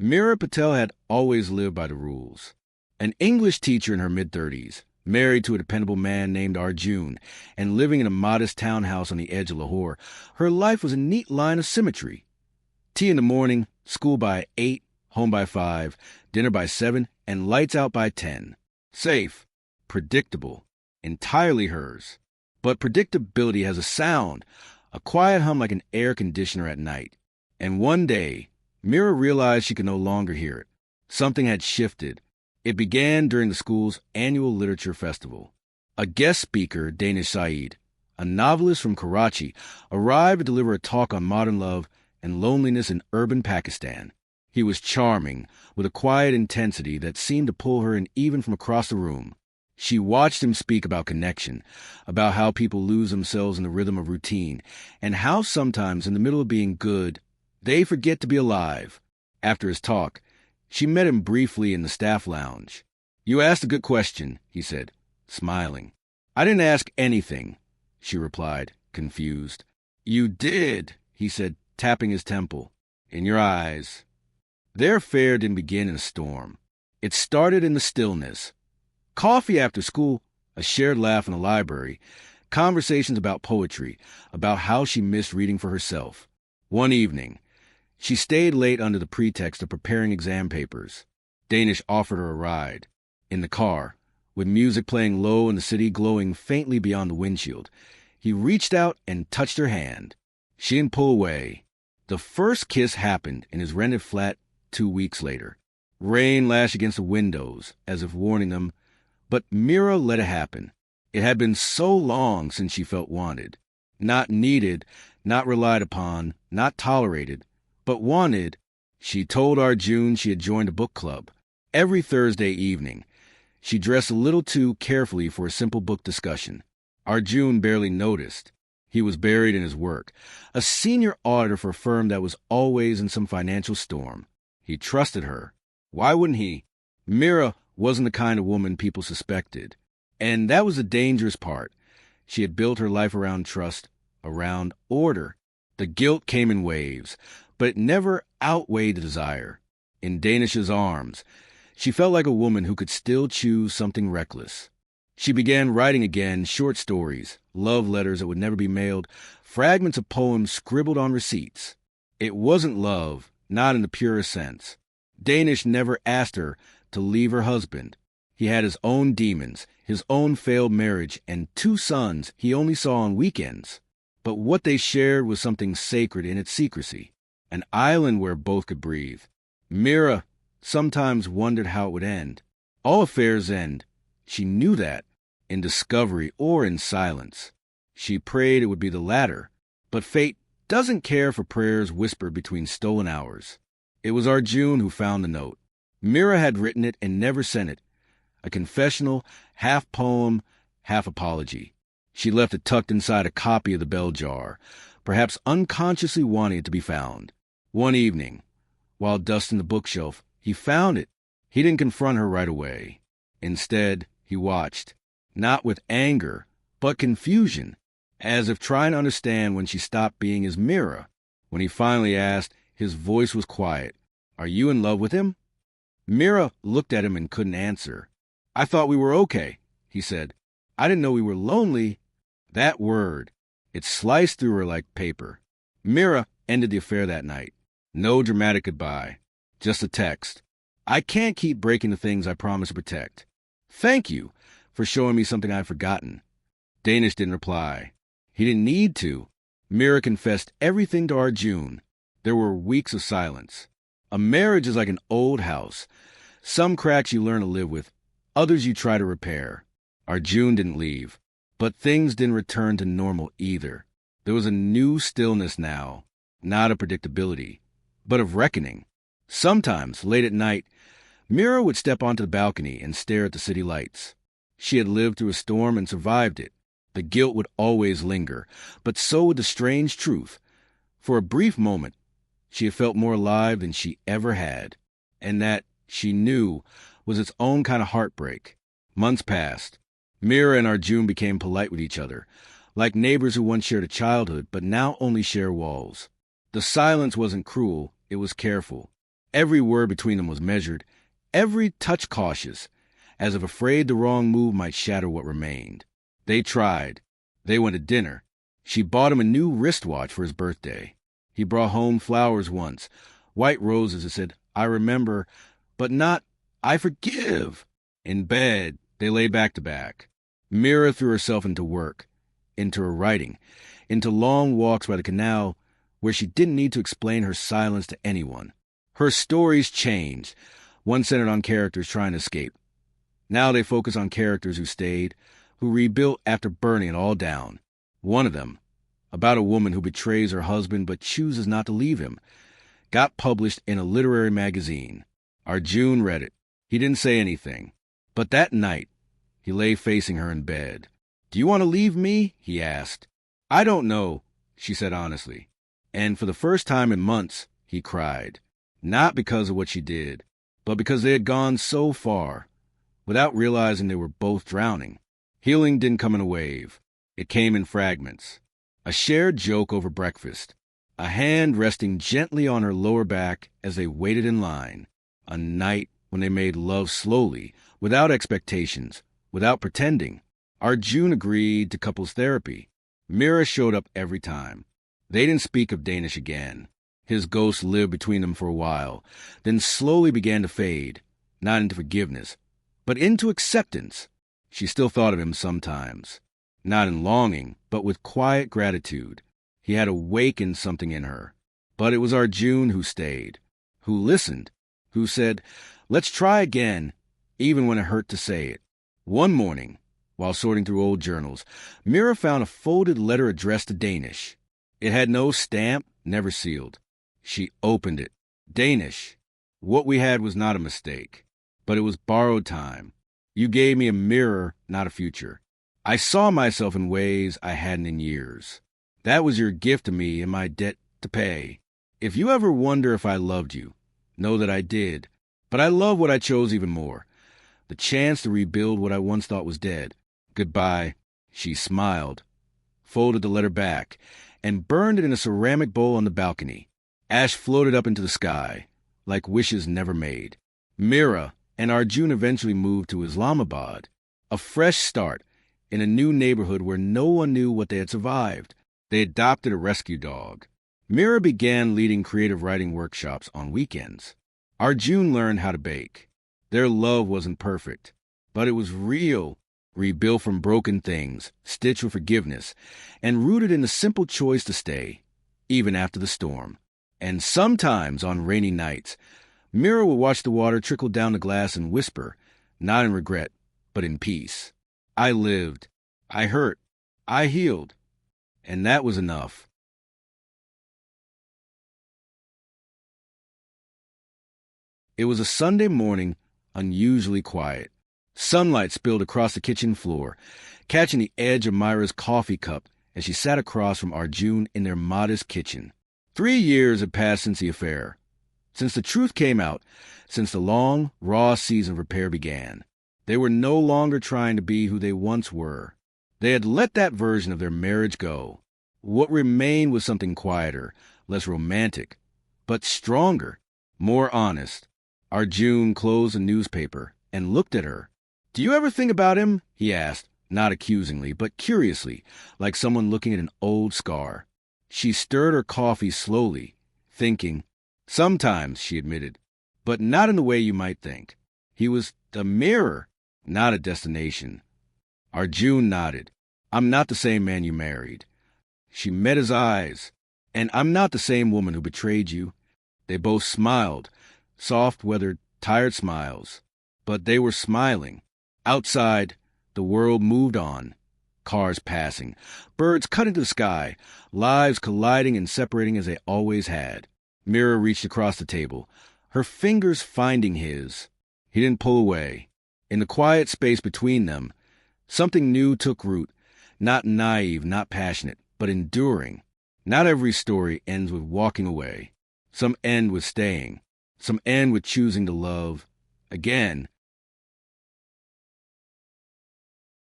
Mira Patel had always lived by the rules. An English teacher in her mid-30s, married to a dependable man named Arjun, and living in a modest townhouse on the edge of Lahore, her life was a neat line of symmetry. Tea in the morning, school by 8, home by 5, dinner by 7, and lights out by 10. Safe, predictable, entirely hers. But predictability has a sound, a quiet hum like an air conditioner at night. And one day, Mira realized she could no longer hear it. Something had shifted. It began during the school's annual literature festival. A guest speaker, Danish Saeed, a novelist from Karachi, arrived to deliver a talk on modern love and loneliness in urban Pakistan. He was charming, with a quiet intensity that seemed to pull her in even from across the room. She watched him speak about connection, about how people lose themselves in the rhythm of routine, and how sometimes in the middle of being good, they forget to be alive. After his talk, she met him briefly in the staff lounge. "You asked a good question," he said, smiling. "I didn't ask anything," she replied, confused. "You did," he said, tapping his temple. "In your eyes." Their affair didn't begin in a storm. It started in the stillness. Coffee after school, a shared laugh in the library, conversations about poetry, about how she missed reading for herself. One evening, she stayed late under the pretext of preparing exam papers. Danish offered her a ride. In the car, with music playing low and the city glowing faintly beyond the windshield, he reached out and touched her hand. She didn't pull away. The first kiss happened in his rented flat 2 weeks later. Rain lashed against the windows, as if warning them, but Mira let it happen. It had been so long since she felt wanted. Not needed, not relied upon, not tolerated, but wanted. She told Arjun she had joined a book club. Every Thursday evening, she dressed a little too carefully for a simple book discussion. Arjun barely noticed. He was buried in his work, a senior auditor for a firm that was always in some financial storm. He trusted her. Why wouldn't he? Mira wasn't the kind of woman people suspected. And that was the dangerous part. She had built her life around trust, around order. The guilt came in waves, but it never outweighed the desire. In Danish's arms, she felt like a woman who could still choose something reckless. She began writing again short stories, love letters that would never be mailed, fragments of poems scribbled on receipts. It wasn't love, not in the purest sense. Danish never asked her to leave her husband. He had his own demons, his own failed marriage, and 2 sons he only saw on weekends. But what they shared was something sacred in its secrecy, an island where both could breathe. Mira sometimes wondered how it would end. All affairs end. She knew that, in discovery or in silence. She prayed it would be the latter, but fate doesn't care for prayers whispered between stolen hours. It was Arjun who found the note. Mira had written it and never sent it. A confessional, half poem, half apology. She left it tucked inside a copy of the bell jar, perhaps unconsciously wanting it to be found. One evening, while dusting the bookshelf, he found it. He didn't confront her right away. Instead, he watched, not with anger, but confusion, as if trying to understand when she stopped being his Mira. When he finally asked, his voice was quiet. "Are you in love with him?" Mira looked at him and couldn't answer. "I thought we were okay," he said. "I didn't know we were lonely." That word, it sliced through her like paper. Mira ended the affair that night. No dramatic goodbye, just a text. "I can't keep breaking the things I promised to protect. Thank you for showing me something I'd forgotten." Danish didn't reply. He didn't need to. Mira confessed everything to Arjun. There were weeks of silence. A marriage is like an old house. Some cracks you learn to live with, others you try to repair. Arjun didn't leave, but things didn't return to normal either. There was a new stillness now, not of predictability, but of reckoning. Sometimes, late at night, Mira would step onto the balcony and stare at the city lights. She had lived through a storm and survived it. The guilt would always linger, but so would the strange truth. For a brief moment, she had felt more alive than she ever had, and that, she knew, was its own kind of heartbreak. Months passed. Mira and Arjun became polite with each other, like neighbors who once shared a childhood but now only share walls. The silence wasn't cruel, it was careful. Every word between them was measured, every touch cautious, as if afraid the wrong move might shatter what remained. They tried. They went to dinner. She bought him a new wristwatch for his birthday. He brought home flowers once, white roses that said, "I remember," but not, "I forgive." In bed, they lay back to back. Mira threw herself into work, into her writing, into long walks by the canal where she didn't need to explain her silence to anyone. Her stories changed. One centered on characters trying to escape. Now they focus on characters who stayed, who rebuilt after burning it all down. One of them, about a woman who betrays her husband but chooses not to leave him, got published in a literary magazine. Arjun read it. He didn't say anything. But that night, he lay facing her in bed. "Do you want to leave me?" he asked. "I don't know," she said honestly. And for the first time in months, he cried. Not because of what she did, but because they had gone so far, without realizing they were both drowning. Healing didn't come in a wave. It came in fragments. A shared joke over breakfast. A hand resting gently on her lower back as they waited in line. A night when they made love slowly, without expectations, without pretending. Arjun agreed to couples therapy. Mira showed up every time. They didn't speak of Danish again. His ghost lived between them for a while, then slowly began to fade, not into forgiveness, but into acceptance. She still thought of him sometimes, not in longing, but with quiet gratitude. He had awakened something in her. But it was Arjun who stayed, who listened, who said, "Let's try again," even when it hurt to say it. One morning, while sorting through old journals, Mira found a folded letter addressed to Danish. It had no stamp, never sealed. She opened it. Danish. What we had was not a mistake, but it was borrowed time. You gave me a mirror, not a future. I saw myself in ways I hadn't in years. That was your gift to me and my debt to pay. If you ever wonder if I loved you, know that I did. But I love what I chose even more. The chance to rebuild what I once thought was dead. Goodbye. She smiled, folded the letter back, and burned it in a ceramic bowl on the balcony. Ash floated up into the sky, like wishes never made. Mira and Arjun eventually moved to Islamabad, a fresh start in a new neighborhood where no one knew what they had survived. They adopted a rescue dog. Mira began leading creative writing workshops on weekends. Arjun learned how to bake. Their love wasn't perfect, but it was real, rebuilt from broken things, stitched with forgiveness, and rooted in the simple choice to stay, even after the storm. And sometimes, on rainy nights, Mira would watch the water trickle down the glass and whisper, not in regret, but in peace. I lived. I hurt. I healed. And that was enough. It was a Sunday morning, unusually quiet. Sunlight spilled across the kitchen floor, catching the edge of Myra's coffee cup as she sat across from Arjun in their modest kitchen. 3 years had passed since the affair, since the truth came out, since the long, raw season of repair began. They were no longer trying to be who they once were. They had let that version of their marriage go. What remained was something quieter, less romantic, but stronger, more honest. Arjun closed the newspaper and looked at her. "Do you ever think about him?" he asked, not accusingly, but curiously, like someone looking at an old scar. She stirred her coffee slowly, thinking. "Sometimes," she admitted, "but not in the way you might think. He was a mirror, not a destination." Arjun nodded. "I'm not the same man you married." She met his eyes. "And I'm not the same woman who betrayed you." They both smiled, soft, weathered, tired smiles. But they were smiling. Outside, the world moved on. Cars passing, birds cut into the sky, lives colliding and separating as they always had. Mira reached across the table, her fingers finding his. He didn't pull away. In the quiet space between them, something new took root, not naive, not passionate, but enduring. Not every story ends with walking away. Some end with staying. Some end with choosing to love again,